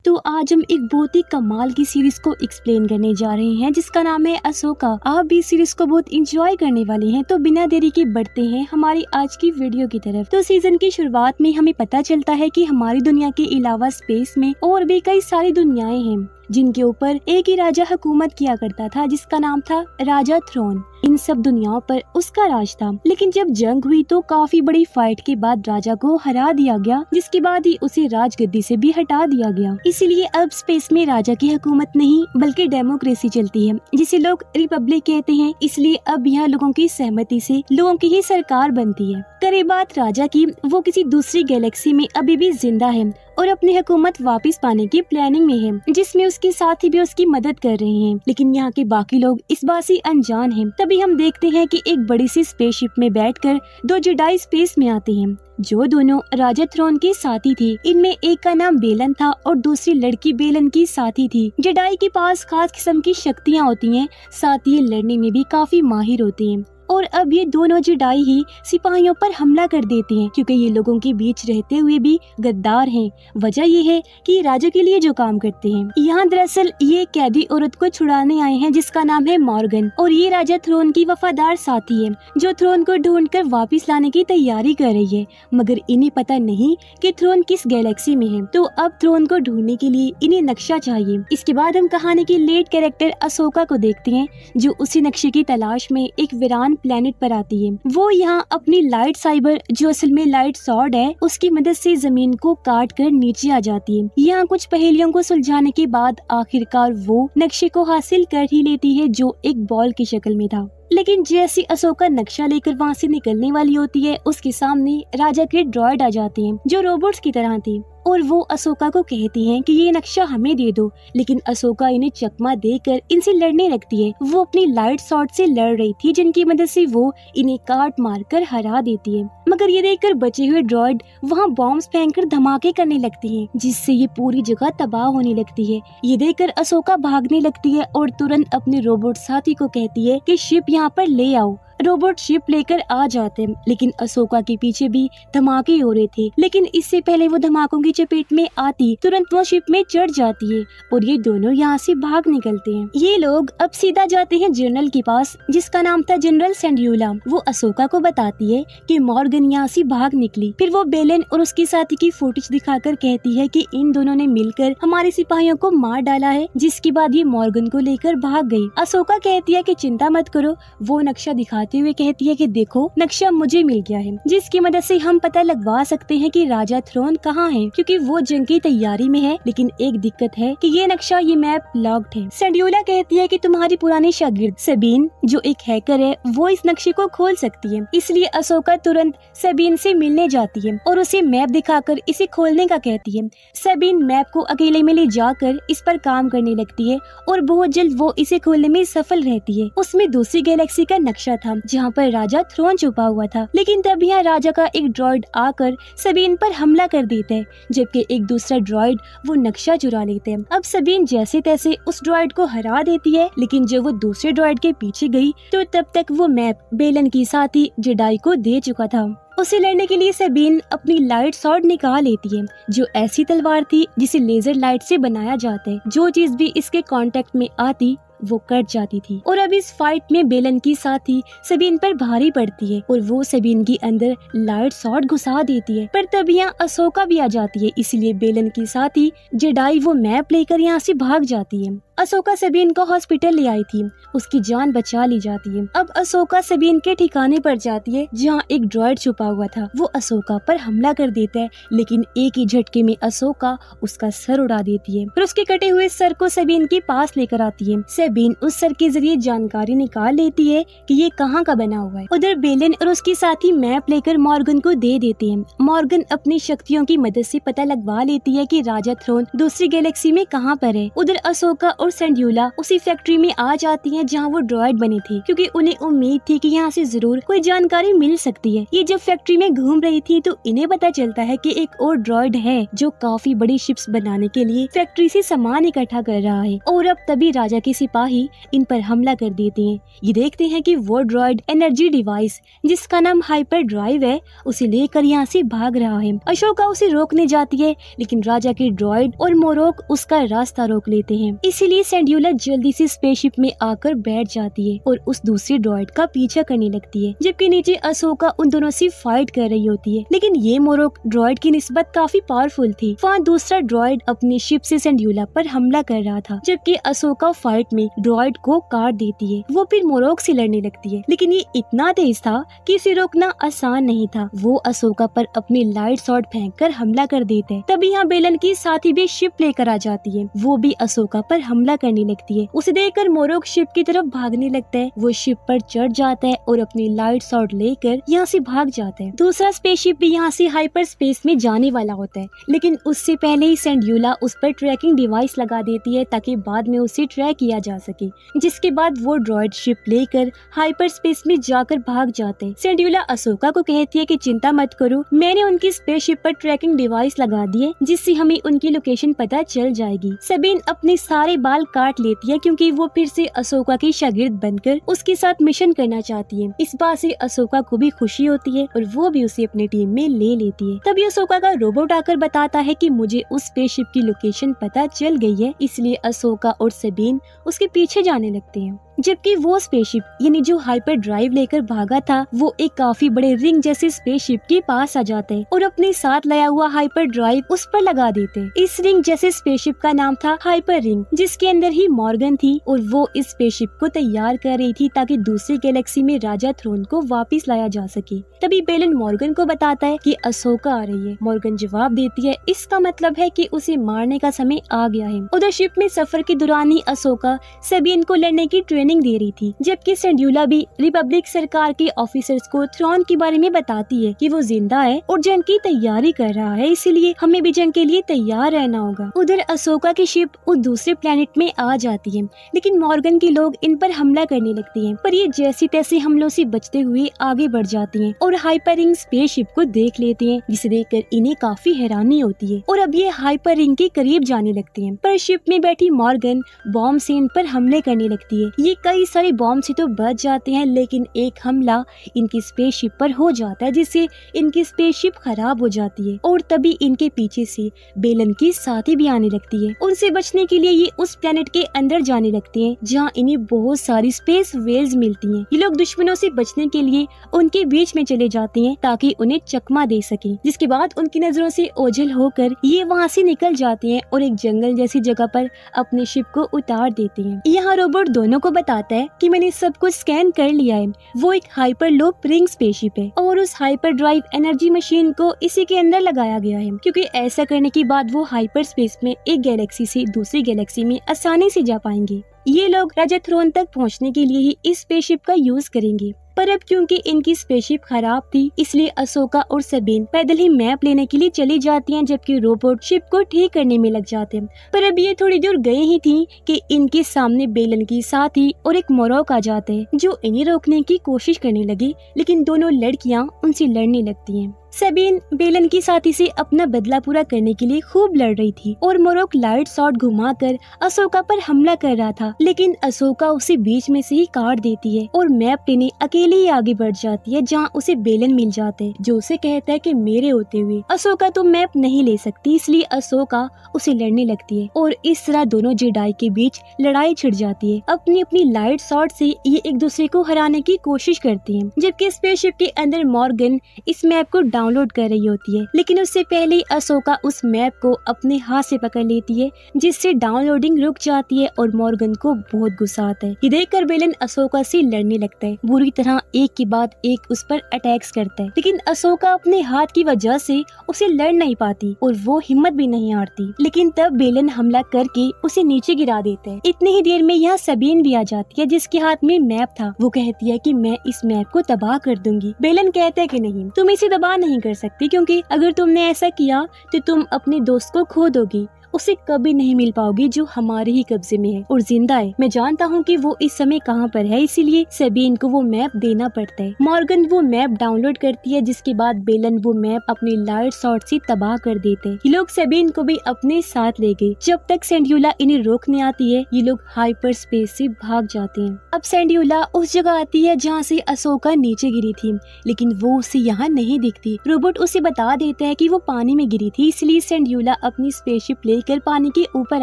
तो आज हम एक बहुत ही कमाल की सीरीज को एक्सप्लेन करने जा रहे हैं जिसका नाम है अशोका। आप भी इस सीरीज को बहुत इंजॉय करने वाले हैं, तो बिना देरी के बढ़ते हैं हमारी आज की वीडियो की तरफ। तो सीजन की शुरुआत में हमें पता चलता है कि हमारी दुनिया के अलावा स्पेस में और भी कई सारी दुनियाएं हैं जिनके ऊपर एक ही राजा हुकूमत किया करता था जिसका नाम था राजा थ्रोन। इन सब दुनियाओं पर उसका राज था, लेकिन जब जंग हुई तो काफी बड़ी फाइट के बाद राजा को हरा दिया गया, जिसके बाद ही उसे राजगद्दी से भी हटा दिया गया। इसीलिए अब स्पेस में राजा की हुकूमत नहीं बल्कि डेमोक्रेसी चलती है, जिसे लोग रिपब्लिक कहते हैं। इसलिए अब यहाँ लोगों की सहमति से लोगों की ही सरकार बनती है। करे बात राजा की, वो किसी दूसरी गैलेक्सी में अभी भी जिंदा है और अपनी हुकूमत वापस पाने की प्लानिंग में है, जिसमें उसके साथी भी उसकी मदद कर रहे हैं। लेकिन यहाँ के बाकी लोग इस बात से अनजान हैं। तभी हम देखते हैं कि एक बड़ी सी स्पेसशिप में बैठकर दो जेडाई स्पेस में आते हैं, जो दोनों राजा थ्रोन के साथी थे। इनमें एक का नाम बेलन था और दूसरी लड़की बेलन की साथी थी। जेडाई के पास खास किस्म की शक्तियाँ होती हैं, साथ ही लड़ने में भी काफी माहिर होते हैं। और अब ये दोनों जेडाई ही सिपाहियों पर हमला कर देते हैं, क्योंकि ये लोगों के बीच रहते हुए भी गद्दार हैं। वजह ये है कि राजा के लिए जो काम करते हैं। यहाँ दरअसल ये कैदी औरत को छुड़ाने आए हैं जिसका नाम है मॉर्गन, और ये राजा थ्रोन की वफादार साथी है जो थ्रोन को ढूंढकर वापस लाने की तैयारी कर रही है। मगर इन्हें पता नहीं कि थ्रोन किस गैलेक्सी में है, तो अब थ्रोन को ढूंढने के लिए इन्हें नक्शा चाहिए। इसके बाद हम कहानी की लीड कैरेक्टर अशोका को देखते हैं, जो उसी नक्शे की तलाश में एक वीरान प्लेनेट पर आती है। वो यहाँ अपनी लाइट साइबर, जो असल में लाइट सॉर्ड है, उसकी मदद से जमीन को काट कर नीचे आ जाती है। यहाँ कुछ पहेलियों को सुलझाने के बाद आखिरकार वो नक्शे को हासिल कर ही लेती है, जो एक बॉल की शक्ल में था। लेकिन जैसे अशोका नक्शा लेकर वहाँ से निकलने वाली होती है, उसके सामने राजा के ड्रॉइड आ जाते हैं जो रोबोट्स की तरह थे, और वो अशोका को कहती हैं कि ये नक्शा हमें दे दो। लेकिन अशोका इन्हें चकमा देकर इनसे लड़ने लगती है। वो अपनी लाइट शॉट से लड़ रही थी, जिनकी मदद से वो इन्हें काट मार कर हरा देती है। मगर ये देखकर बचे हुए ड्रॉइड वहाँ बॉम्ब्स फेंककर धमाके करने लगते हैं, जिससे ये पूरी जगह तबाह होने लगती है। ये देखकर अशोका भागने लगती है और तुरंत अपने रोबोट साथी को कहती है कि शिप यहाँ पर ले आओ। रोबोट शिप लेकर आ जाते हैं, लेकिन अशोका के पीछे भी धमाके हो रहे थे। लेकिन इससे पहले वो धमाकों की चपेट में आती तुरंत वो शिप में चढ़ जाती है और ये दोनों यहाँ से भाग निकलते हैं। ये लोग अब सीधा जाते हैं जनरल के पास, जिसका नाम था जनरल सेंड्यूला। वो अशोका को बताती है कि मॉर्गन यहाँ से भाग निकली। फिर वो बेलन और उसके साथी की फुटेज दिखाकर कहती है कि इन दोनों ने मिलकर हमारे सिपाहियों को मार डाला है, जिसके बाद ये मॉर्गन को लेकर भाग गई। अशोका कहती है कि चिंता मत करो। वो नक्शा दिखाती हुए कहती है कि देखो, नक्शा मुझे मिल गया है, जिसकी मदद से हम पता लगवा सकते हैं कि राजा थ्रोन कहाँ है, क्योंकि वो जंग की तैयारी में है। लेकिन एक दिक्कत है कि ये नक्शा, ये मैप लॉक्ड है। सेंड्यूला कहती है कि तुम्हारी पुरानी शागिर्द सबीन, जो एक हैकर है, वो इस नक्शे को खोल सकती है। इसलिए अशोका तुरंत सबीन से मिलने जाती है और उसे मैप दिखाकर इसे खोलने का कहती है। सबीन मैप को अकेले में ले जाकर इस पर काम करने लगती है और बहुत जल्द वो इसे खोलने में सफल रहती है। उसमें दूसरी गैलेक्सी का नक्शा था जहाँ पर राजा थ्रोन छुपा हुआ था। लेकिन तब यहाँ राजा का एक ड्रॉइड आकर सबीन पर हमला कर देता है, जबकि एक दूसरा ड्रॉइड वो नक्शा चुरा लेते हैं। अब सबीन जैसे तैसे उस ड्रॉइड को हरा देती है, लेकिन जब वो दूसरे ड्रॉइड के पीछे गई तो तब तक वो मैप बेलन की साथी जेडाई को दे चुका था। उसे लड़ने के लिए सबीन अपनी लाइट सॉर्ड निकाल लेती है, जो ऐसी तलवार थी जिसे लेजर लाइट से बनाया जाता है। जो चीज भी इसके कांटेक्ट में आती वो कट जाती थी। और अब इस फाइट में बेलन की साथी सबीन पर भारी पड़ती है और वो सबीन के अंदर लाइट सॉर्ड घुसा देती है। पर तब यहाँ अशोका भी आ जाती है, इसलिए बेलन की साथी जेडाई वो मैप लेकर यहाँ से भाग जाती है। अशोका सबीन को हॉस्पिटल ले आई थी, उसकी जान बचा ली जाती है। अब अशोका सबीन के ठिकाने पर जाती है जहाँ एक ड्रॉइड छुपा हुआ था। वो अशोका पर हमला कर देता है, लेकिन एक ही झटके में अशोका उसका सर उड़ा देती है। फिर उसके कटे हुए सर को सबीन के पास लेकर आती है। सबीन उस सर के जरिए जानकारी निकाल लेती है कि ये कहाँ का बना हुआ है। उधर बेलन और उसके साथी मैप लेकर मॉर्गन को दे देते हैं। मॉर्गन अपनी शक्तियों की मदद से पता लगवा लेती है कि राजा थ्रोन दूसरी गैलेक्सी में कहाँ पर है। उधर अशोका और सेंड्यूला उसी फैक्ट्री में आ जाती है जहाँ वो ड्रॉइड बनी थी, क्योंकि उन्हें उम्मीद थी कि यहाँ से जरूर कोई जानकारी मिल सकती है। ये जब फैक्ट्री में घूम रही थी तो इन्हें पता चलता है कि एक और ड्रॉइड है जो काफी बड़ी शिप्स बनाने के लिए फैक्ट्री से सामान इकट्ठा कर रहा है। और अब तभी राजा के सिपाही इन पर हमला कर देते हैं। ये देखते हैं कि वो ड्रॉइड एनर्जी डिवाइस जिसका नाम हाइपर ड्राइव है उसे लेकर यहाँ से भाग रहा है। अशोका उसे रोकने जाती है, लेकिन राजा के ड्रॉइड और मोरोक उसका रास्ता रोक लेते हैं। इसीलिए सेंड्यूला जल्दी से स्पेसशिप में आकर बैठ जाती है और उस दूसरी ड्रॉइड का पीछा करने लगती है, जबकि नीचे अशोका उन दोनों से फाइट कर रही होती है। लेकिन ये मोरोक ड्रॉइड की निस्बत काफी पावरफुल थी। वहाँ दूसरा ड्रॉइड अपनी शिप से सेंड्यूला पर हमला कर रहा था, जबकि अशोका फाइट में ड्रॉइड को काट देती है। वो फिर मोरोक से लड़ने लगती है, लेकिन ये इतना तेज था कि इसे रोकना आसान नहीं था। वो अशोका पर अपनी लाइट शॉट फेंककर हमला कर देते हैं। तभी यहाँ बेलन की साथी भी शिप लेकर आ जाती है। वो भी अशोका पर हमला करने लगती है। उसे देखकर मोरोक शिप की तरफ भागने लगता है। वो शिप पर चढ़ जाता है और अपनी लाइट शॉट लेकर यहाँ से भाग जाता है। दूसरा स्पेसशिप भी यहाँ से हाइपर स्पेस में जाने वाला होता है, लेकिन उससे पहले ही सेंड्यूला उस पर ट्रैकिंग डिवाइस लगा देती है ताकि बाद में उसे ट्रैक किया जा सके। जिसके बाद वो ड्रॉइड शिप लेकर हाइपर स्पेस में जाकर भाग जाते हैं। सेंड्यूला अशोका को कहती है कि चिंता मत करो, मैंने उनकी स्पेसशिप पर ट्रैकिंग डिवाइस लगा दी है जिससे हमें उनकी लोकेशन पता चल जाएगी। सबीन अपने सारे बाल काट लेती है क्योंकि वो फिर से अशोका की शागिर्द बनकर उसके साथ मिशन करना चाहती है। इस बात से अशोका को भी खुशी होती है और वो भी उसे अपनी टीम में ले लेती है। तभी अशोका का रोबोट आकर बताता है कि मुझे उस स्पेसशिप की लोकेशन पता चल गई है, इसलिए अशोका और सबीन उसके पीछे जाने लगते हैं। जबकि वो स्पेसशिप यानी जो हाइपर ड्राइव लेकर भागा था वो एक काफी बड़े रिंग जैसे स्पेसशिप के पास आ जाते हैं और अपने साथ लाया हुआ हाइपर ड्राइव उस पर लगा देते हैं। इस रिंग जैसे स्पेसशिप का नाम था हाइपर रिंग, जिसके अंदर ही मॉर्गन थी और वो इस स्पेसशिप को तैयार कर रही थी ताकि दूसरी गैलेक्सी में राजा थ्रोन को वापस लाया जा सके। तभी बेलन मॉर्गन को बताता है कि अशोका आ रही है। मॉर्गन जवाब देती है, इसका मतलब है कि उसे मारने का समय आ गया है। उधर शिप में सफर के दौरान ही अशोका सबीन को लड़ने की ट्रेनिंग दे रही थी, जबकि सेंड्यूला भी रिपब्लिक सरकार के ऑफिसर्स को थ्रोन के बारे में बताती है कि वो जिंदा है और जंग की तैयारी कर रहा है, इसलिए हमें भी जंग के लिए तैयार रहना होगा। उधर अशोका की शिप उस दूसरे प्लेनेट में आ जाती है, लेकिन मॉर्गन के लोग इन पर हमला करने लगते हैं, पर ये जैसी तैसी हमलों से बचते हुए आगे बढ़ जाती हैं और हाइपर रिंग स्पेसशिप को देख लेते हैं, जिसे देखकर इन्हें काफी हैरानी होती है और अब ये हाइपर रिंग के करीब जाने लगते हैं। पर शिप में बैठी मॉर्गन बॉम्ब से इन पर हमले करने लगती है। ये कई सारे बॉम्ब से तो बच जाते हैं, लेकिन एक हमला इनकी स्पेसशिप पर हो जाता है जिससे इनकी स्पेसशिप खराब हो जाती है और तभी इनके पीछे से बेलन की साथी भी आने लगती है। उनसे बचने के लिए ये उस प्लेनेट के अंदर जाने लगते हैं जहाँ इन्हें बहुत सारी स्पेस वेल्स मिलती हैं। ये लोग दुश्मनों से बचने के लिए उनके बीच में चले जाते हैं ताकि उन्हें चकमा दे सके, जिसके बाद उनकी नजरों से ओझल होकर ये वहाँ से निकल जाते हैं और एक जंगल जैसी जगह पर अपने शिप को उतार देते हैं। यहाँ रोबोट दोनों को बताता है कि मैंने सब कुछ स्कैन कर लिया है। वो एक हाइपर लूप रिंग स्पेसशिप है और उस हाइपर ड्राइव एनर्जी मशीन को इसी के अंदर लगाया गया है, क्योंकि ऐसा करने के बाद वो हाइपर स्पेस में एक गैलेक्सी से दूसरी गैलेक्सी में आसानी से जा पाएंगे। ये लोग राजा थ्रोन तक पहुंचने के लिए ही इस स्पेसशिप का यूज करेंगे, पर अब क्योंकि इनकी स्पेसशिप खराब थी इसलिए अशोका और सबीन पैदल ही मैप लेने के लिए चली जाती हैं, जबकि रोबोट शिप को ठीक करने में लग जाते हैं। पर अब ये थोड़ी दूर गए ही थी कि इनके सामने बेलन की साथी और एक मोरोक आ जाते हैं जो इन्हें रोकने की कोशिश करने लगी, लेकिन दोनों लड़कियां उनसे लड़ने लगती हैं। सबीन बेलन की साथी से अपना बदला पूरा करने के लिए खूब लड़ रही थी और मोरोक लाइट शॉट घुमाकर अशोका पर हमला कर रहा था, लेकिन अशोका उसे बीच में से ही काट देती है और मैप लेने अकेले ही आगे बढ़ जाती है, जहां उसे बेलन मिल जाते हैं जो उसे कहता है कि मेरे होते हुए अशोका तो मैप नहीं ले सकती, इसलिए अशोका उसे लड़ने लगती है और इस तरह दोनों जेडाई के बीच लड़ाई छिड़ जाती है। अपनी अपनी लाइट शॉट से ये एक दूसरे को हराने की कोशिश करते हैं, जबकि स्पेसशिप के अंदर मॉर्गन इस मैप को डाउनलोड कर रही होती है, लेकिन उससे पहले ही अशोका उस मैप को अपने हाथ से पकड़ लेती है, जिससे डाउनलोडिंग रुक जाती है और मॉर्गन को बहुत गुस्सा आता है। ये देखकर बेलन अशोका से लड़ने लगता है, बुरी तरह एक के बाद एक उस पर अटैक्स करता है, लेकिन अशोका अपने हाथ की वजह से उसे लड़ नहीं पाती और वो हिम्मत भी नहीं हारती। लेकिन तब बेलन हमला करके उसे नीचे गिरा देता है। इतनी ही देर में यहाँ सबीन भी आ जाती है जिसके हाथ में मैप था। वो कहती है कि मैं इस मैप को तबाह कर दूंगी। बेलन कहता है कि नहीं, तुम इसे तबाह नहीं कर सकती, क्योंकि अगर तुमने ऐसा किया तो तुम अपने दोस्त को खो दोगी उसे कभी नहीं मिल पाओगी जो हमारे ही कब्जे में है और जिंदा है। मैं जानता हूँ कि वो इस समय कहाँ पर है, इसीलिए सेबिन को वो मैप देना पड़ता है। मॉर्गन वो मैप डाउनलोड करती है, जिसके बाद बेलन वो मैप अपनी लाइट शॉट से तबाह कर देते हैं। ये लोग सेबिन को भी अपने साथ ले गए। जब तक सेंडियोला इन्हें रोकने आती है, ये लोग हाइपर स्पेस से भाग जाते हैं। अब सेंडियोला उस जगह आती है जहाँ से अशोका नीचे गिरी थी, लेकिन वो उसे यहाँ नहीं दिखती। रोबोट उसे बता देता है कि वो पानी में गिरी थी, इसलिए सेंडियोला अपनी स्पेसशिप लेकर पानी के ऊपर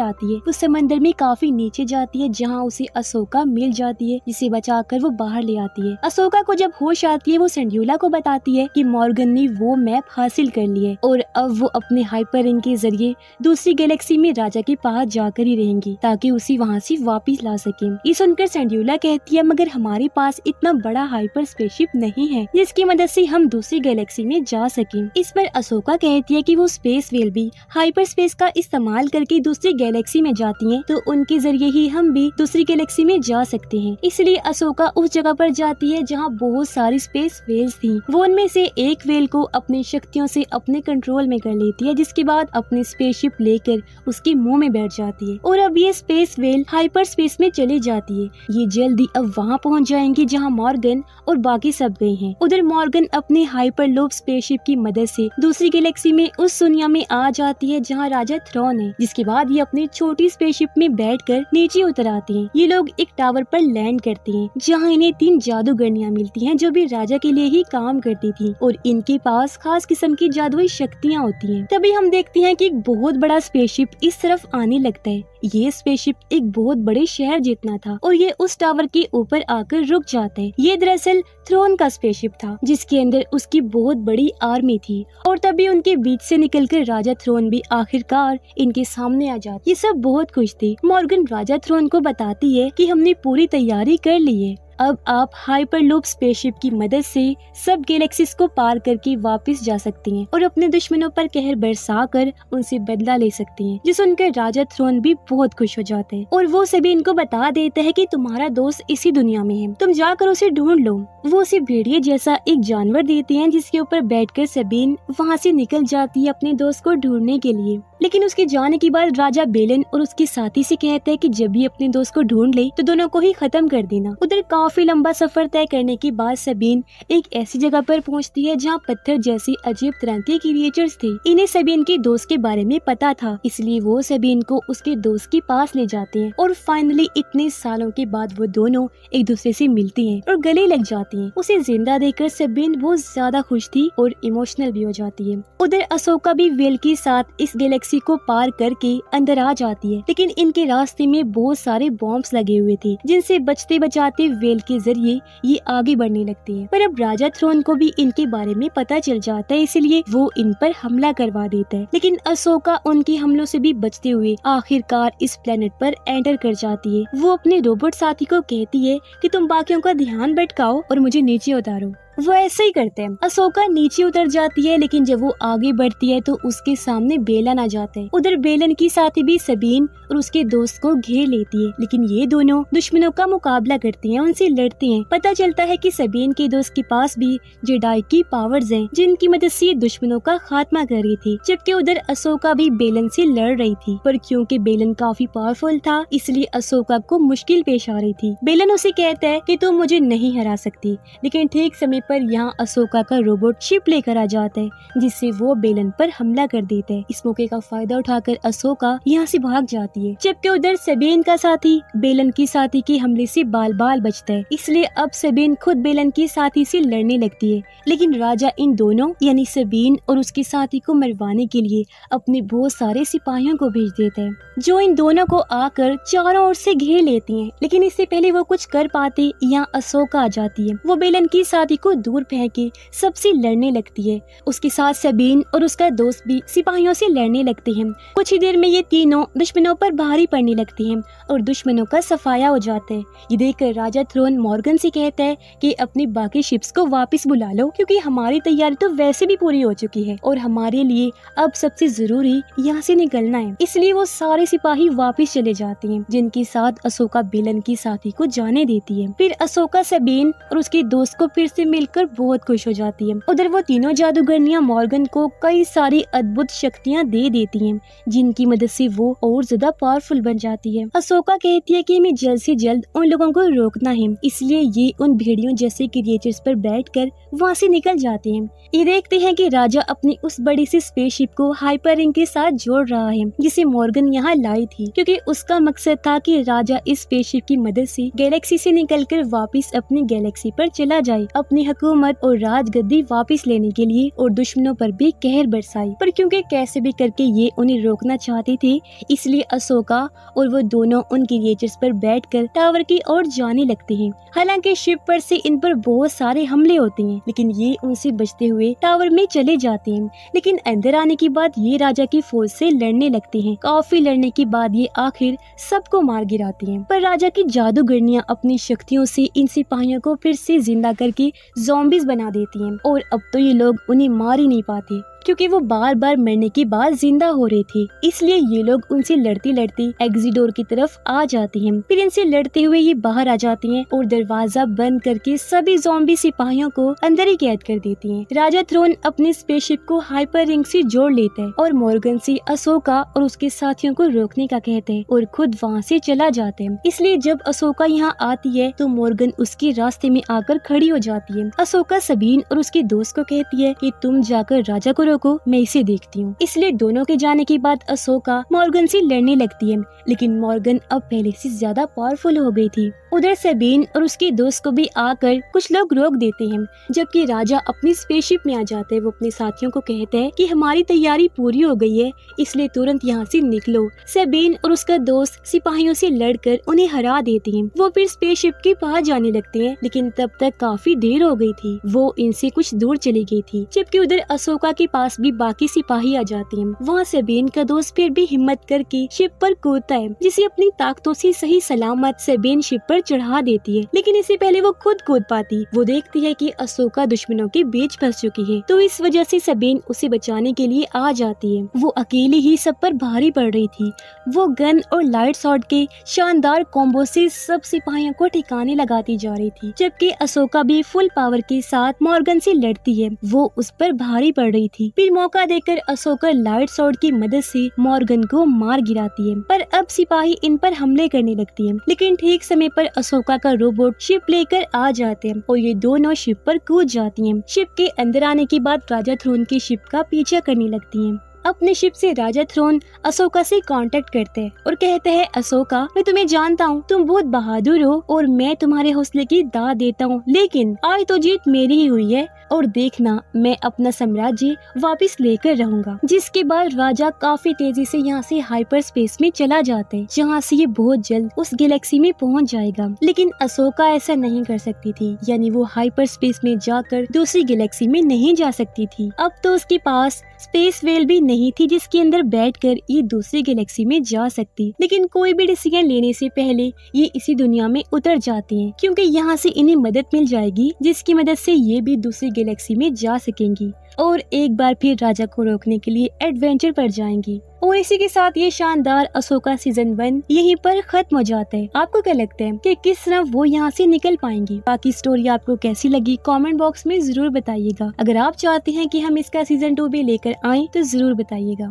आती है। वो समंदर में काफी नीचे जाती है, जहाँ उसे अशोका मिल जाती है, जिसे बचाकर वो बाहर ले आती है। अशोका को जब होश आती है, वो सेंडियोला को बताती है कि मॉर्गन ने वो मैप हासिल कर लिया है और अब वो अपने हाइपर रिंग के जरिए दूसरी गैलेक्सी में राजा के पास जाकर ही रहेंगी, ताकि उसे वहाँ से वापस ला सके। ये सुनकर सेंडियोला कहती है, मगर हमारे पास इतना बड़ा हाइपर स्पेसशिप नहीं है जिसकी मदद से हम दूसरी गैलेक्सी में जा सकें। इस पर अशोका कहती है कि वो स्पेस व्हेल भी हाइपर स्पेस का इस्तेमाल करके दूसरी गैलेक्सी में जाती हैं, तो उनके जरिए ही हम भी दूसरी गैलेक्सी में जा सकते हैं। इसलिए अशोका उस जगह पर जाती है जहाँ बहुत सारी स्पेस व्हेल्स थी। वो उनमें से एक व्हेल को अपनी शक्तियों से अपने कंट्रोल में कर लेती है, जिसके बाद अपनी स्पेसशिप लेकर उसके मुंह में बैठ जाती है और अब ये स्पेस व्हेल हाइपर स्पेस में चली जाती है। ये जल्दी अब वहाँ पहुँच जाएंगी जहाँ मॉर्गन और बाकी सब गए हैं। उधर मॉर्गन अपनी हाइपरलूप स्पेसशिप की मदद से दूसरी गैलेक्सी में उस दुनिया में आ जाती है जहाँ राजा थ्रॉन है, जिसके बाद ये अपनी छोटी स्पेसशिप में बैठकर नीचे उतर आती हैं। ये लोग एक टावर पर लैंड करते हैं, जहाँ इन्हें 3 जादूगरनियाँ मिलती हैं जो भी राजा के लिए ही काम करती थी और इनके पास खास किस्म की जादुई शक्तियाँ होती हैं। तभी हम देखते हैं कि एक बहुत बड़ा स्पेसशिप इस तरफ आने लगता है। ये स्पेसशिप एक बहुत बड़े शहर जितना था और ये उस टावर के ऊपर आकर रुक जाता है। ये दरअसल थ्रोन का स्पेसशिप था, जिसके अंदर उसकी बहुत बड़ी आर्मी थी और तभी उनके बीच से निकलकर राजा थ्रोन भी आखिरकार इनके सामने आ जाती। ये सब बहुत खुश थे। मॉर्गन राजा थ्रोन को बताती है कि हमने पूरी तैयारी कर ली है, अब आप हाइपरलूप स्पेसशिप की मदद से सब गैलेक्सीज को पार करके वापस जा सकती हैं और अपने दुश्मनों पर कहर बरसाकर उनसे बदला ले सकती हैं। जिसे सुनकर राजा थ्रोन भी बहुत खुश हो जाते हैं और वो सभी इनको बता देते हैं कि तुम्हारा दोस्त इसी दुनिया में है, तुम जाकर उसे ढूंढ लो। वो उसे भेड़िए जैसा एक जानवर देते हैं, जिसके ऊपर बैठकर सबीन वहाँ से निकल जाती है अपने दोस्त को ढूंढने के लिए। लेकिन उसके जाने के बाद राजा बेलन और उसके साथी से कहते हैं कि जब भी अपने दोस्त को ढूंढ ले तो दोनों को ही खत्म कर देना। उधर काफी लंबा सफर तय करने के बाद सबीन एक ऐसी जगह पर पहुंचती है जहां पत्थर जैसी अजीब तरह के क्रिएचर्स थे। इन्हें सबीन के दोस्त के बारे में पता था, इसलिए वो सबीन को उसके दोस्त के पास ले जाते हैं और फाइनली इतने सालों के बाद वो दोनों एक दूसरे से मिलती हैं और गले लग जाती हैं। उसे जिंदा देखकर सबीन बहुत ज्यादा खुश थी और इमोशनल भी हो जाती है। उधर अशोका भी वेल के साथ इस गैलेक्सी को पार करके अंदर आ जाती है, लेकिन इनके रास्ते में बहुत सारे बॉम्ब्स लगे हुए थे, जिनसे बचते बचाते वेल के जरिए ये आगे बढ़ने लगती है। पर अब राजा थ्रोन को भी इनके बारे में पता चल जाता है, इसलिए वो इन पर हमला करवा देता है। लेकिन अशोका उनके हमलों से भी बचते हुए आखिरकार इस प्लेनेट पर एंटर कर जाती है। वो अपने रोबोट साथी को कहती है कि तुम बाकियों का ध्यान भटकाओ और मुझे नीचे उतारो। वो ऐसे ही करते हैं। अशोका नीचे उतर जाती है, लेकिन जब वो आगे बढ़ती है तो उसके सामने बेलन आ जाता है। उधर बेलन की साथी भी सबीन और उसके दोस्त को घेर लेती है, लेकिन ये दोनों दुश्मनों का मुकाबला करती हैं, उनसे लड़ते हैं। पता चलता है कि सबीन के दोस्त के पास भी जेडाई की पावर्स हैं, जिनकी मदद से ये दुश्मनों का खात्मा कर रही थी। जबकि उधर अशोका भी बेलन से लड़ रही थी, पर क्योंकि बेलन काफी पावरफुल था, इसलिए अशोका को मुश्किल पेश आ रही थी। बेलन उसे कहता है कि तुम मुझे नहीं हरा सकती, लेकिन ठीक समय पर यहाँ अशोका का रोबोट शिप लेकर आ जाता है, जिससे वो बेलन पर हमला कर देता है। इस मौके का फायदा उठाकर अशोका यहाँ से भाग जाती है, जबकि उधर सबीन का साथी बेलन की साथी के हमले से बाल बाल बचता है। इसलिए अब सबीन खुद बेलन की साथी से लड़ने लगती है, लेकिन राजा इन दोनों यानी सबीन और उसके साथी को मरवाने के लिए अपने बहुत सारे सिपाहियों को भेज देता है, जो इन दोनों को आकर चारों ओर से घेर लेती हैं। लेकिन इससे पहले वो कुछ कर पाते, यहाँ अशोका आ जाती है। वो बेलन की साथी को दूर फेंके सबसे लड़ने लगती है। उसके साथ सबीन और उसका दोस्त भी सिपाहियों से लड़ने लगते हैं। कुछ ही देर में ये तीनों दुश्मनों पर भारी पड़ने लगते हैं और दुश्मनों का सफाया हो जाता है। ये देखकर राजा थ्रोन मॉर्गन से कहता है कि अपनी बाकी शिप्स को वापस बुला लो, क्योंकि हमारी तैयारी तो वैसे भी पूरी हो चुकी है और हमारे लिए अब सबसे जरूरी यहाँ से निकलना है। इसलिए वो सारे सिपाही वापस चले जाते हैं, जिनके साथ अशोका बेलन की साथी को जाने देती है। फिर अशोका सबीन और उसके दोस्त को फिर से मिलकर बहुत खुश हो जाती है। उधर वो तीनों जादूगरनियां मॉर्गन को कई सारी अद्भुत शक्तियां दे देती हैं, जिनकी मदद से वो और ज्यादा पावरफुल बन जाती है। अशोका कहती है कि हमें जल्द से जल्द उन लोगों को रोकना है, इसलिए ये उन भेड़ियों जैसे क्रिएचर्स पर बैठकर वहाँ से निकल जाते हैं। ये देखते हैं कि राजा अपनी उस बड़ी सी स्पेसशिप को हाइपर रिंग के साथ जोड़ रहा है, जिसे मॉर्गन यहाँ लाई थी, क्योंकि उसका मकसद था कि राजा इस स्पेसशिप की मदद से गैलेक्सी से निकलकर वापस अपनी गैलेक्सी पर चला जाए, अपनी हुकूमत और राजगद्दी वापस लेने के लिए और दुश्मनों पर भी कहर बरसाई। पर क्योंकि कैसे भी करके ये उन्हें रोकना चाहते थे, इसलिए अशोका और वो दोनों उन क्रिएचर्स पर बैठकर टावर की ओर जाने लगते हैं। हालांकि शिप पर से इन पर बहुत सारे हमले होते हैं, लेकिन ये उनसे बचते हुए टावर में चले जाते हैं। लेकिन अंदर आने के बाद ये राजा की फौज से लड़ने लगते हैं। काफी लड़ने के बाद ये आखिर सबको मार गिराते हैं। पर राजा की जादूगरनियां अपनी शक्तियों से इन सिपाहियों को फिर से जिंदा करके ज़ॉम्बीज बना देती हैं, और अब तो ये लोग उन्हें मार ही नहीं पाते, क्योंकि वो बार बार मरने के बाद जिंदा हो रहे थे। इसलिए ये लोग उनसे लड़ते लड़ते एग्जिट डोर की तरफ आ जाते हैं। फिर इनसे लड़ते हुए ये बाहर आ जाते हैं और दरवाजा बंद करके सभी ज़ॉम्बी सिपाहियों को अंदर ही कैद कर देती हैं। राजा थ्रोन अपने स्पेसशिप को हाइपर रिंग से जोड़ लेता है और मॉर्गन से अशोका और उसके साथियों को रोकने का कहते हैं और खुद वहाँ से चला जाते हैं। इसलिए जब अशोका यहाँ आती है तो मॉर्गन उसके रास्ते में आकर खड़ी हो जाती है। अशोका सबीन और उसके दोस्त को कहती है कि तुम जाकर राजा को को मैं इसे देखती हूँ। इसलिए दोनों के जाने के बाद अशोका मॉर्गन से लड़ने लगती है, लेकिन मॉर्गन अब पहले से ज्यादा पावरफुल हो गई थी। उधर सबीन और उसके दोस्त को भी आकर कुछ लोग रोक देते हैं, जबकि राजा अपनी स्पेसशिप में आ जाते हैं। वो अपने साथियों को कहते हैं कि हमारी तैयारी पूरी हो गई है, इसलिए तुरंत यहाँ से निकलो। सबीन और उसका दोस्त सिपाहियों से लड़कर उन्हें हरा देते हैं। वो फिर स्पेसशिप के पास जाने लगते हैं, लेकिन तब तक काफी देर हो गई थी। वो इनसे कुछ दूर चली गई थी, जबकि उधर अशोका के पास भी बाकी सिपाही आ जाते हैं। वहाँ सबीन का दोस्त फिर भी हिम्मत करके शिप पर कूदता है, जिसे अपनी ताकतों से सही सलामत सबीन शिप पर चढ़ा देती है। लेकिन इससे पहले वो खुद कूद पाती, वो देखती है कि अशोका दुश्मनों के बीच फंस चुकी है, तो इस वजह से सबीन उसे बचाने के लिए आ जाती है। वो अकेली ही सब पर भारी पड़ रही थी। वो गन और लाइट शॉट के शानदार कॉम्बो से सब सिपाहियों को ठिकाने लगाती जा रही थी, जबकि अशोका भी फुल पावर के साथ मॉर्गन से लड़ती है। वो उस पर भारी पड़ रही थी। फिर मौका देकर अशोका लाइट शॉट की मदद से मॉर्गन को मार गिराती है, पर अब सिपाही इन पर हमले करने लगती है। लेकिन ठीक समय पर अशोका का रोबोट शिप लेकर आ जाते हैं और ये दोनों शिप पर कूद जाती हैं। शिप के अंदर आने के बाद राजा थ्रोन की शिप का पीछा करने लगती हैं। अपने शिप से राजा थ्रोन अशोका से कांटेक्ट करते हैं और कहते हैं, अशोका मैं तुम्हें जानता हूँ, तुम बहुत बहादुर हो और मैं तुम्हारे हौसले की दाद देता हूँ, लेकिन आज तो जीत मेरी ही हुई है और देखना मैं अपना साम्राज्य वापस लेकर रहूंगा। जिसके बाद राजा काफी तेजी से यहाँ से हाइपर स्पेस में चला जाता है, जहाँ से ये बहुत जल्द उस गैलेक्सी में पहुँच जाएगा। लेकिन अशोका ऐसा नहीं कर सकती थी, यानी वो हाइपर स्पेस में जाकर दूसरी गैलेक्सी में नहीं जा सकती थी। अब तो उसके पास स्पेस वेल भी नहीं थी जिसके अंदर बैठकर ये दूसरी गैलेक्सी में जा सकती। लेकिन कोई भी डिसीजन लेने से पहले ये इसी दुनिया में उतर जाती हैं, क्योंकि यहाँ से इन्हें मदद मिल जाएगी, जिसकी मदद से ये भी दूसरी गैलेक्सी में जा सकेंगी और एक बार फिर राजा को रोकने के लिए एडवेंचर पर जाएंगी। और इसी के साथ ये शानदार अशोका सीजन 1 यहीं पर खत्म हो जाता है। आपको क्या लगता है कि किस तरह वो यहाँ से निकल पाएंगी? बाकी स्टोरी आपको कैसी लगी कमेंट बॉक्स में जरूर बताइएगा। अगर आप चाहते हैं कि हम इसका सीजन 2 भी लेकर आएं तो जरूर बताइएगा।